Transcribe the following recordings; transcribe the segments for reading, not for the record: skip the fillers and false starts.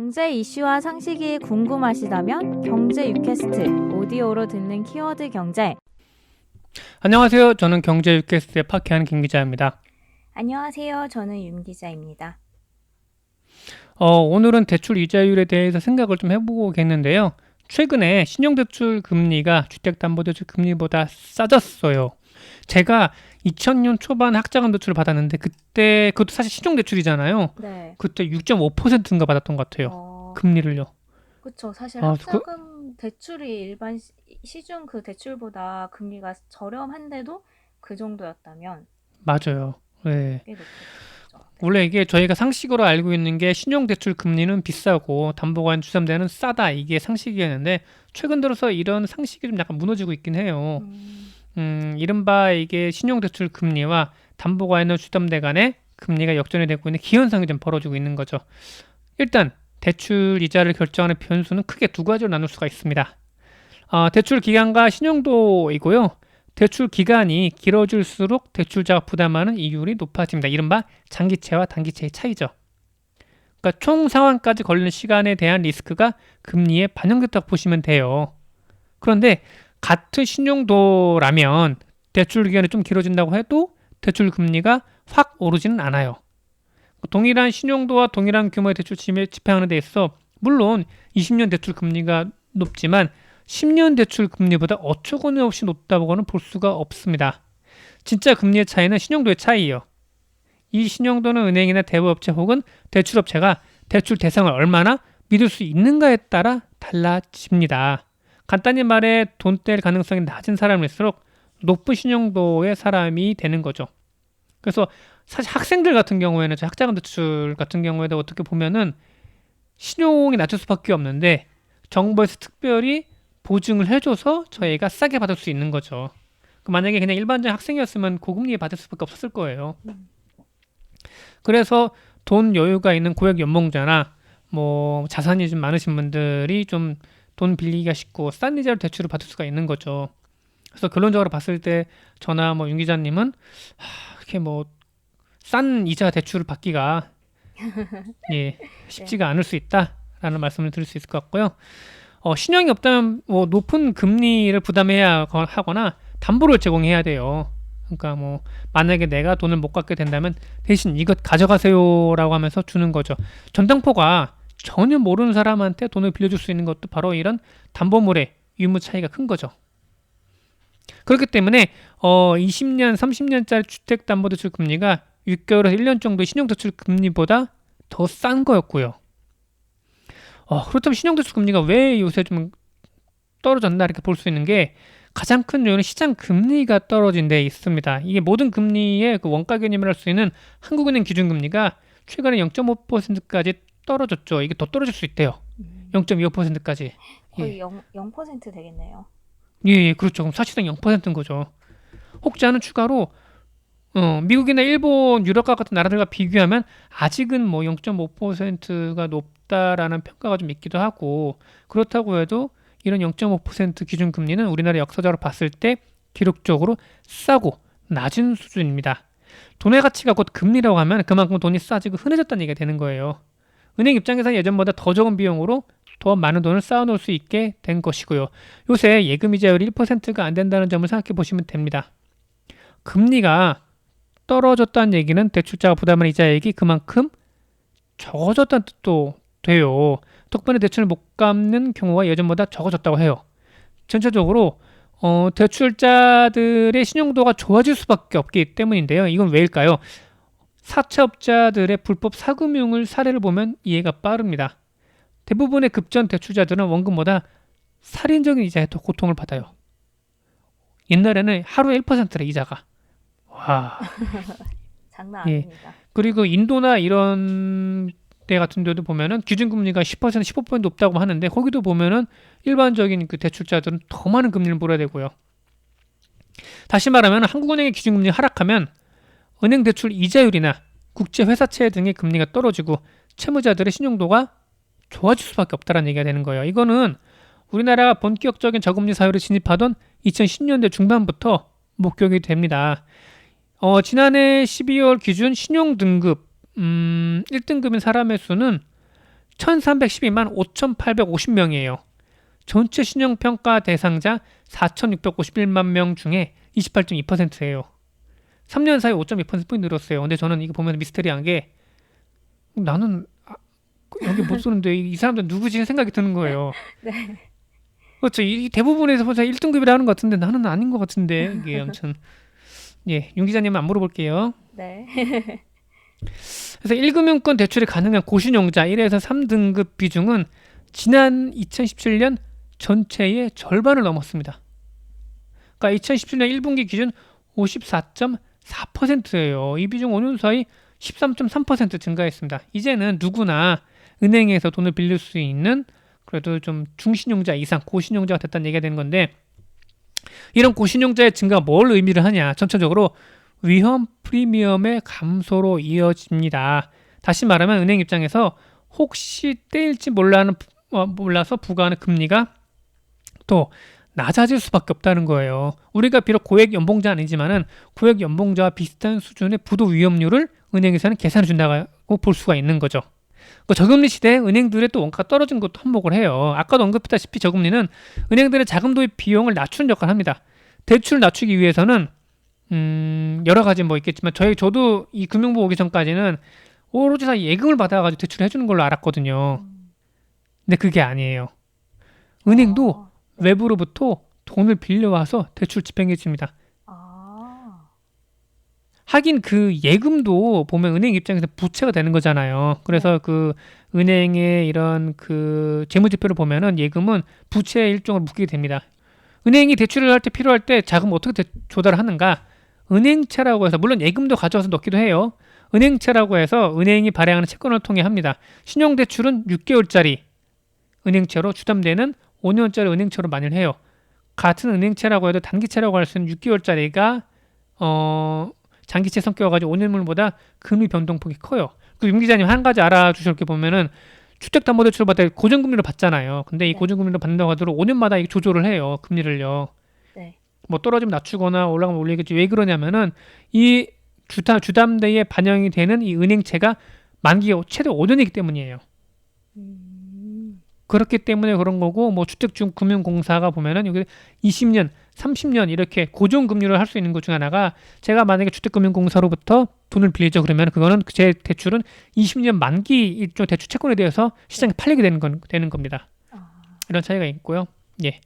경제 이슈와 상식이 궁금하시다면 경제 유캐스트 오디오로 듣는 키워드 경제. 안녕하세요. 저는 경제 유캐스트의 파키하는 김 기자입니다. 안녕하세요. 저는 윤 기자입니다. 오늘은 대출 이자율에 대해서 생각을 좀 해보겠는데요. 최근에 신용대출 금리가 주택담보대출 금리보다 싸졌어요. 제가 2000년 초반 학자금 대출을 받았는데 그때 그것도 사실 신용대출이잖아요. 네. 그때 6.5%인가 받았던 것 같아요. 금리를요. 그렇죠. 사실 아, 학자금 대출이 일반 시중 그 대출보다 금리가 저렴한데도 그 정도였다면 맞아요. 네. 꽤 높겠죠. 원래 이게 저희가 상식으로 알고 있는 게 신용대출 금리는 비싸고 담보관 주담대는 싸다, 이게 상식이었는데 최근 들어서 이런 상식이 좀 약간 무너지고 있긴 해요. 이른바 이게 신용대출 금리와 담보관이나 주담대 간의 금리가 역전이 되고 있는 기현상이 좀 벌어지고 있는 거죠. 일단 대출 이자를 결정하는 변수는 크게 두 가지로 나눌 수가 있습니다. 대출 기간과 신용도이고요. 대출 기간이 길어질수록 대출자가 부담하는 이율이 높아집니다. 이른바 장기채와 단기채의 차이죠. 그러니까 총 상환까지 걸리는 시간에 대한 리스크가 금리에 반영됐다고 보시면 돼요. 그런데 같은 신용도라면 대출 기간이 좀 길어진다고 해도 대출 금리가 확 오르지는 않아요. 동일한 신용도와 동일한 규모의 대출 집행하는 데 있어 물론 20년 대출 금리가 높지만 10년 대출 금리보다 어처구니 없이 높다고는 볼 수가 없습니다. 진짜 금리의 차이는 신용도의 차이예요. 이 신용도는 은행이나 대부업체 혹은 대출업체가 대출 대상을 얼마나 믿을 수 있는가에 따라 달라집니다. 간단히 말해 돈 뗄 가능성이 낮은 사람일수록 높은 신용도의 사람이 되는 거죠. 그래서 사실 학생들 같은 경우에는 학자금 대출 같은 경우에도 어떻게 보면은 신용이 낮을 수밖에 없는데 정부에서 특별히 보증을 해줘서 저희가 싸게 받을 수 있는 거죠. 만약에 그냥 일반적인 학생이었으면 고금리에 받을 수밖에 없었을 거예요. 그래서 돈 여유가 있는 고액 연봉자나 뭐 자산이 좀 많으신 분들이 좀 돈 빌리기가 쉽고 싼 이자로 대출을 받을 수가 있는 거죠. 그래서 결론적으로 봤을 때 저나 뭐 윤 기자님은 이렇게 뭐 싼 이자 대출을 받기가 쉽지가 않을 수 있다라는 말씀을 드릴 수 있을 것 같고요. 신용이 없다면 뭐 높은 금리를 부담해야 하거나 담보를 제공해야 돼요. 그러니까 뭐 만약에 내가 돈을 못 갚게 된다면 대신 이것 가져가세요라고 하면서 주는 거죠. 전당포가 전혀 모르는 사람한테 돈을 빌려줄 수 있는 것도 바로 이런 담보물의 유무 차이가 큰 거죠. 그렇기 때문에 20년, 30년짜리 주택담보대출 금리가 6개월에서 1년 정도 신용대출 금리보다 더 싼 거였고요. 그렇다면 신용대출 금리가 왜 요새 좀 떨어졌나 이렇게 볼 수 있는 게 가장 큰 요인은 시장 금리가 떨어진 데 있습니다. 이게 모든 금리의 그 원가 개념을 할 수 있는 한국은행 기준금리가 최근에 0.5%까지 떨어졌죠. 이게 더 떨어질 수 있대요. 0.25%까지. 거의 0% 되겠네요. 예, 그렇죠. 그럼 사실상 0%인 거죠. 혹자는 추가로 미국이나 일본, 유럽과 같은 나라들과 비교하면 아직은 뭐 0.5%가 높다라는 평가가 좀 있기도 하고, 그렇다고 해도 이런 0.5% 기준 금리는 우리나라 역사적으로 봤을 때 기록적으로 싸고 낮은 수준입니다. 돈의 가치가 곧 금리라고 하면 그만큼 돈이 싸지고 흔해졌다는 얘기가 되는 거예요. 은행 입장에서 예전보다 더 적은 비용으로 더 많은 돈을 쌓아놓을 수 있게 된 것이고요. 요새 예금이자율이 1%가 안 된다는 점을 생각해 보시면 됩니다. 금리가 떨어졌다는 얘기는 대출자가 부담하는 이자액이 그만큼 적어졌다는 뜻도 돼요. 덕분에 대출을 못 갚는 경우가 예전보다 적어졌다고 해요. 전체적으로 대출자들의 신용도가 좋아질 수밖에 없기 때문인데요. 이건 왜일까요? 사채업자들의 불법 사금융을 사례를 보면 이해가 빠릅니다. 대부분의 급전 대출자들은 원금보다 살인적인 이자에 더 고통을 받아요. 옛날에는 하루에 1%래 이자가. 와. 장난 아닙니다. 그리고 인도나 이런 데 같은 데도 보면은 기준금리가 10%, 15% 높다고 하는데 거기도 보면은 일반적인 그 대출자들은 더 많은 금리를 물어야 되고요. 다시 말하면 한국은행의 기준금리 하락하면 은행 대출 이자율이나 국제회사채 등의 금리가 떨어지고 채무자들의 신용도가 좋아질 수밖에 없다는 얘기가 되는 거예요. 이거는 우리나라가 본격적인 저금리 사회를 진입하던 2010년대 중반부터 목격이 됩니다. 지난해 12월 기준 신용등급 1등급인 사람의 수는 1312만 5,850명이에요. 전체 신용평가 대상자 4,651만 명 중에 28.2%예요. 3년 사이에 5.2%포인트 늘었어요. 근데 저는 이거 보면 미스테리한 게 나는 여기 못 쓰는데 이 사람들 누구지 생각이 드는 거예요. 네. 그렇죠. 이 대부분에서 보자 1등급이라 하는 것 같은데 나는 아닌 것 같은데 이게 아무튼 예, 윤 기자님 안 물어볼게요. 네. 그래서 1금융권 대출이 가능한 고신용자 1에서 3등급 비중은 지난 2017년 전체의 절반을 넘었습니다. 그러니까 2017년 1분기 기준 54.4%예요. 이 비중 5년 사이 13.3% 증가했습니다. 이제는 누구나 은행에서 돈을 빌릴 수 있는 그래도 좀 중신용자 이상 고신용자가 됐다는 얘기가 되는 건데 이런 고신용자의 증가가 뭘 의미를 하냐. 전체적으로 위험 프리미엄의 감소로 이어집니다. 다시 말하면 은행 입장에서 혹시 떼일지 몰라서 부과하는 금리가 또 낮아질 수밖에 없다는 거예요. 우리가 비록 고액 연봉자 아니지만은 고액 연봉자와 비슷한 수준의 부도 위험률을 은행에서는 계산해 준다고 볼 수가 있는 거죠. 그 저금리 시대에 은행들의 또 원가가 떨어진 것도 한몫을 해요. 아까도 언급했다시피 저금리는 은행들의 자금 도입 비용을 낮추는 역할을 합니다. 대출 낮추기 위해서는 여러 가지 뭐 있겠지만 저도 이 금융부 오기 전까지는 오로지 다 예금을 받아가지고 대출을 해주는 걸로 알았거든요. 근데 그게 아니에요. 은행도 아, 외부로부터 돈을 빌려와서 대출 집행해 줍니다. 아, 하긴 그 예금도 보면 은행 입장에서 부채가 되는 거잖아요. 그래서 그 은행의 이런 그 재무제표를 보면은 예금은 부채의 일종으로 묶이게 됩니다. 은행이 대출을 할 때 필요할 때 자금을 어떻게 조달을 하는가? 은행채라고 해서 물론 예금도 가져와서 넣기도 해요. 은행채라고 해서 은행이 발행하는 채권을 통해 합니다. 신용대출은 6개월짜리 은행채로 주담대는 5년짜리 은행채로 많이 해요. 같은 은행채라고 해도 단기채라고 할 수 있는 6개월짜리가 장기채 성격가지고 5년물보다 금리 변동폭이 커요. 윤 기자님 한 가지 알아주실 게 보면은 주택담보대출 받을 때 고정금리로 받잖아요. 근데 이 네. 고정금리로 받는다고 하더라도 5년마다 이게 조절을 해요. 금리를요. 네. 뭐 떨어지면 낮추거나 올라가면 올리겠지. 왜 그러냐면은 이 주담대에 반영이 되는 이 은행채가 만기가 최대 5년이기 때문이에요. 그렇기 때문에 그런 거고 뭐 주택금융공사가 보면은 여기 20년, 30년 이렇게 고정금리를 할 수 있는 것 중에 하나가 제가 만약에 주택금융공사로부터 돈을 빌리죠 그러면 그거는 제 대출은 20년 만기 일종 대출 채권에 대해서 시장에 팔리게 되는 겁니다. 아, 이런 차이가 있고요. 예.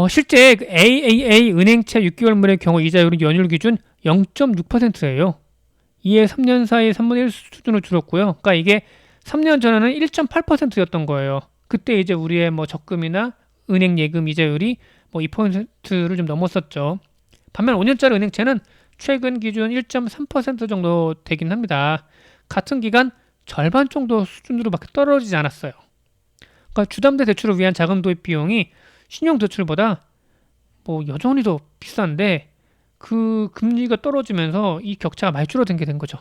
실제 그 AAA 은행채 6개월물의 경우 이자율은 연율 기준 0.6%예요. 이에 3년 사이 3분의 1 수준으로 줄었고요. 그러니까 이게 3년 전에는 1.8%였던 거예요. 그때 이제 우리의 뭐 적금이나 은행 예금 이자율이 뭐 2%를 좀 넘었었죠. 반면 5년짜리 은행채는 최근 기준 1.3% 정도 되긴 합니다. 같은 기간 절반 정도 수준으로밖에 떨어지지 않았어요. 그러니까 주담대 대출을 위한 자금 도입 비용이 신용 대출보다 뭐 여전히 더 비싼데 그 금리가 떨어지면서 이 격차가 많이 줄어든 게 된 거죠.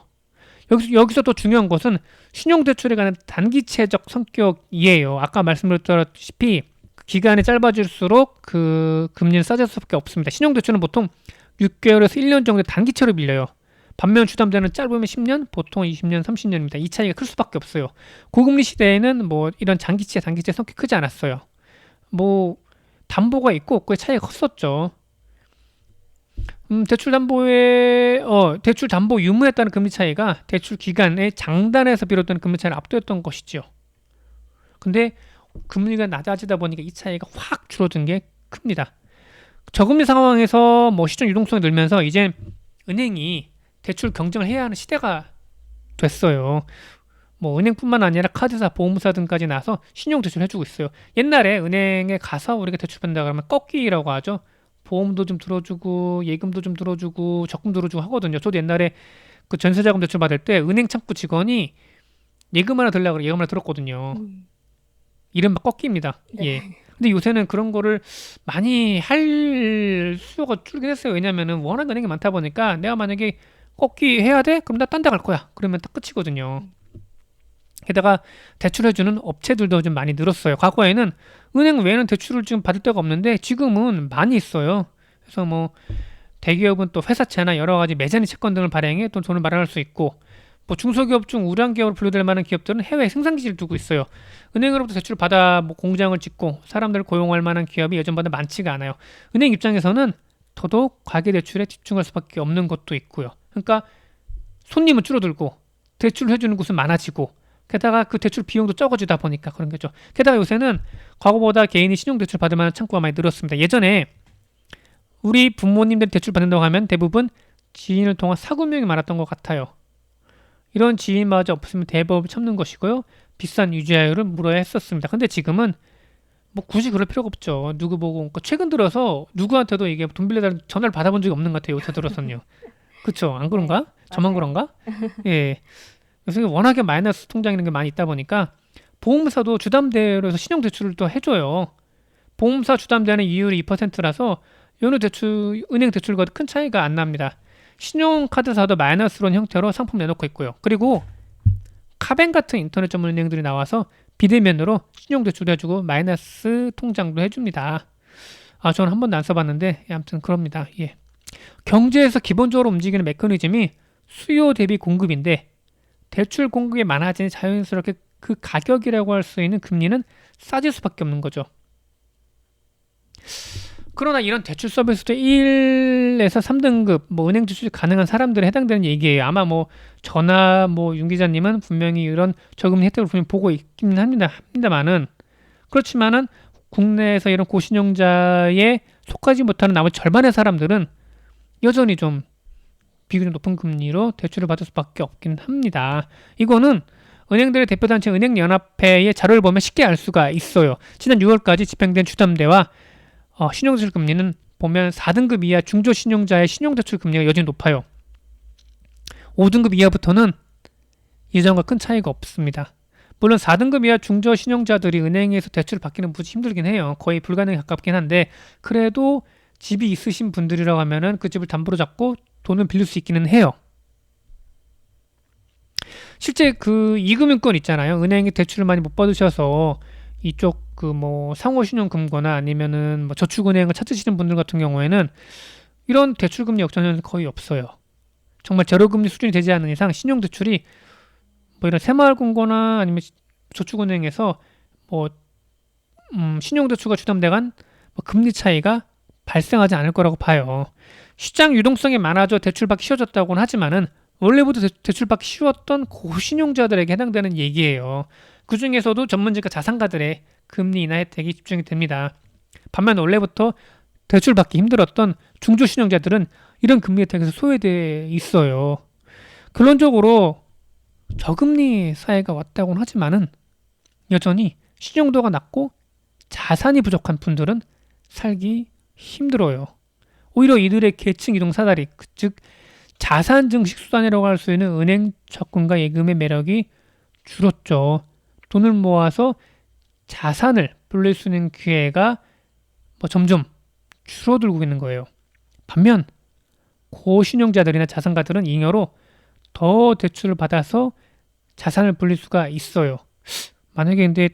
여기서 또 중요한 것은 신용대출에 관한 단기채적 성격이에요. 아까 말씀드렸다시피 기간이 짧아질수록 그 금리는 싸질 수밖에 없습니다. 신용대출은 보통 6개월에서 1년 정도의 단기채로 빌려요. 반면 주담대는 짧으면 10년, 보통 20년, 30년입니다. 이 차이가 클 수밖에 없어요. 고금리 시대에는 뭐 이런 장기채, 단기채 성격이 크지 않았어요. 뭐 담보가 있고 없고의 차이가 컸었죠. 대출 담보 유무에 따른 금리 차이가 대출 기간의 장단에서 비롯된 금리 차이를 압도했던 것이죠. 근데 금리가 낮아지다 보니까 이 차이가 확 줄어든 게 큽니다. 저금리 상황에서 뭐 시중 유동성이 늘면서 이제 은행이 대출 경쟁을 해야 하는 시대가 됐어요. 뭐 은행뿐만 아니라 카드사, 보험사 등까지 나서 신용 대출 해주고 있어요. 옛날에 은행에 가서 우리가 대출 받는다 그러면 꺾기라고 하죠. 보험도 좀 들어주고 예금도 좀 들어주고 적금 들어주고 하거든요. 저도 옛날에 그 전세자금 대출 받을 때 은행 창구 직원이 예금 하나 들려고 예금 하나 들었거든요. 이른바 꺾기입니다. 네. 예. 근데 요새는 그런 거를 많이 할 수요가 줄긴 했어요. 왜냐면은 워낙 은행이 많다 보니까 내가 만약에 꺾기 해야 돼? 그럼 나 딴 데 갈 거야. 그러면 딱 끝이거든요. 게다가 대출해주는 업체들도 좀 많이 늘었어요. 과거에는 은행 외에는 대출을 지금 받을 데가 없는데 지금은 많이 있어요. 그래서 뭐 대기업은 또 회사채나 여러 가지 매자니 채권 등을 발행해 또 돈을 마련할 수 있고 뭐 중소기업 중 우량 기업으로 분류될 만한 기업들은 해외 생산 기지를 두고 있어요. 은행으로부터 대출을 받아 뭐 공장을 짓고 사람들을 고용할 만한 기업이 예전보다 많지가 않아요. 은행 입장에서는 더더욱 가계 대출에 집중할 수밖에 없는 것도 있고요. 그러니까 손님은 줄어들고 대출을 해주는 곳은 많아지고 게다가 그 대출 비용도 적어지다 보니까 그런 거죠. 게다가 요새는 과거보다 개인이 신용대출 받을 만한 창구가 많이 늘었습니다. 예전에 우리 부모님들 대출 받는다고 하면 대부분 지인을 통한 사구명이 많았던 것 같아요. 이런 지인마저 없으면 대법을 참는 것이고요. 비싼 유지하유를 물어야 했었습니다. 근데 지금은 뭐 굳이 그럴 필요가 없죠. 누구 보고 그러니까 최근 들어서 누구한테도 이게 돈 빌려달라는 전화를 받아본 적이 없는 것 같아요. 요새 들어서는요. 그쵸? 안 네, 그런가? 저만 맞아요. 그런가? 예. 요새 워낙에 마이너스 통장이라는 게 많이 있다 보니까 보험사도 주담대로 해서 신용대출을 또 해줘요. 보험사 주담대는 이율이 2%라서 여느 대출, 은행 대출과 큰 차이가 안 납니다. 신용카드사도 마이너스론 형태로 상품 내놓고 있고요. 그리고 카뱅 같은 인터넷 전문 은행들이 나와서 비대면으로 신용대출 해주고 마이너스 통장도 해줍니다. 아, 저는 한 번도 안 써봤는데 아무튼 그럽니다. 예. 경제에서 기본적으로 움직이는 메커니즘이 수요 대비 공급인데 대출 공급이 많아지니 자연스럽게 그 가격이라고 할 수 있는 금리는 싸질 수밖에 없는 거죠. 그러나 이런 대출 서비스도 1에서 3등급 뭐 은행 대출이 가능한 사람들에 해당되는 얘기예요. 아마 뭐 저나 뭐 윤 기자님은 분명히 이런 저금리 혜택을 분명히 보고 있긴 합니다만은 그렇지만은 국내에서 이런 고신용자에 속하지 못하는 나머지 절반의 사람들은 여전히 좀 비교적 높은 금리로 대출을 받을 수밖에 없긴 합니다. 이거는 은행들의 대표단체 은행연합회의 자료를 보면 쉽게 알 수가 있어요. 지난 6월까지 집행된 주담대와 신용대출 금리는 보면 4등급 이하 중저신용자의 신용대출 금리가 여전히 높아요. 5등급 이하부터는 예전과 큰 차이가 없습니다. 물론 4등급 이하 중저신용자들이 은행에서 대출을 받기는 무지 힘들긴 해요. 거의 불가능에 가깝긴 한데 그래도 집이 있으신 분들이라고 하면은 그 집을 담보로 잡고 돈을 빌릴 수 있기는 해요. 실제 그 이금융권 있잖아요. 은행이 대출을 많이 못 받으셔서 이쪽 그 뭐 상호신용금고나 아니면은 뭐 저축은행을 찾으시는 분들 같은 경우에는 이런 대출금리 역전은 거의 없어요. 정말 제로금리 수준이 되지 않는 이상 신용대출이 뭐 이런 새마을금고나 아니면 저축은행에서 뭐 신용대출과 주담대간 뭐 금리 차이가 발생하지 않을 거라고 봐요. 시장 유동성이 많아져 대출받기 쉬워졌다고는 하지만은 원래부터 대출받기 쉬웠던 고신용자들에게 해당되는 얘기예요. 그 중에서도 전문지가 자산가들의 금리 인하 혜택이 집중이 됩니다. 반면 원래부터 대출받기 힘들었던 중저신용자들은 이런 금리 혜택에서 소외돼 있어요. 결론적으로 저금리 사회가 왔다고는 하지만은 여전히 신용도가 낮고 자산이 부족한 분들은 살기 힘들어요. 오히려 이들의 계층 이동 사다리, 즉 자산 증식 수단이라고 할 수 있는 은행 적금과 예금의 매력이 줄었죠. 돈을 모아서 자산을 불릴 수 있는 기회가 뭐 점점 줄어들고 있는 거예요. 반면 고신용자들이나 자산가들은 잉여로 더 대출을 받아서 자산을 불릴 수가 있어요. 만약에 근데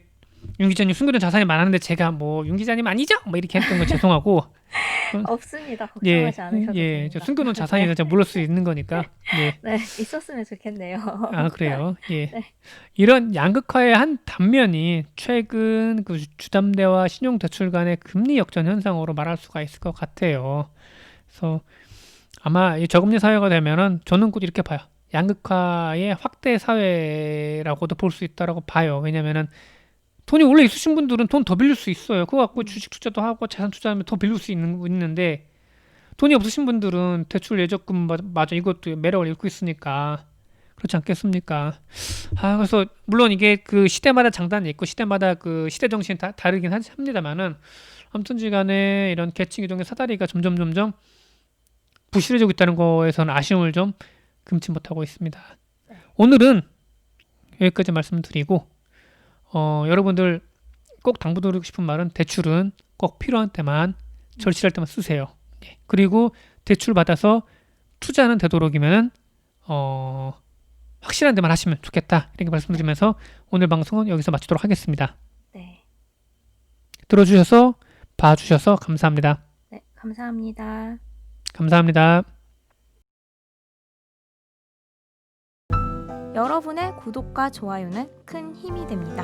윤 기자님 숨겨둔 자산이 많았는데 제가 뭐 윤 기자님 아니죠? 뭐 이렇게 했던 거 죄송하고 없습니다. 예, 걱정하지 않으셔도 예, 저 됩니다. 숨겨놓은 자산이 제가 모를 수 있는 거니까 예, 네, 있었으면 좋겠네요. 아 그래요, 예, 네. 이런 양극화의 한 단면이 최근 그 주담대와 신용대출 간의 금리 역전 현상으로 말할 수가 있을 것 같아요. 그래서 아마 이 저금리 사회가 되면은 저는 꼭 이렇게 봐요. 양극화의 확대 사회라고도 볼 수 있다라고 봐요. 왜냐면은 돈이 원래 있으신 분들은 돈 더 빌릴 수 있어요. 그거 갖고 주식 투자도 하고 자산 투자하면 더 빌릴 수 있는데 돈이 없으신 분들은 대출 예적금 맞아 이것도 매력을 잃고 있으니까 그렇지 않겠습니까? 아 그래서 물론 이게 그 시대마다 장단이 있고 시대마다 그 시대 정신이 다르긴 합니다만은 아무튼지간에 이런 계층 이동의 사다리가 점점 부실해지고 있다는 거에서는 아쉬움을 좀 금치 못하고 있습니다. 네. 오늘은 여기까지 말씀드리고 여러분들 꼭 당부드리고 싶은 말은 대출은 꼭 필요한 때만 절실할 때만 쓰세요. 예. 그리고 대출 받아서 투자는 되도록이면 확실한 데만 하시면 좋겠다 이렇게 말씀드리면서 오늘 방송은 여기서 마치도록 하겠습니다. 네. 들어주셔서 봐주셔서 감사합니다. 네, 감사합니다. 감사합니다. 여러분의 구독과 좋아요는 큰 힘이 됩니다.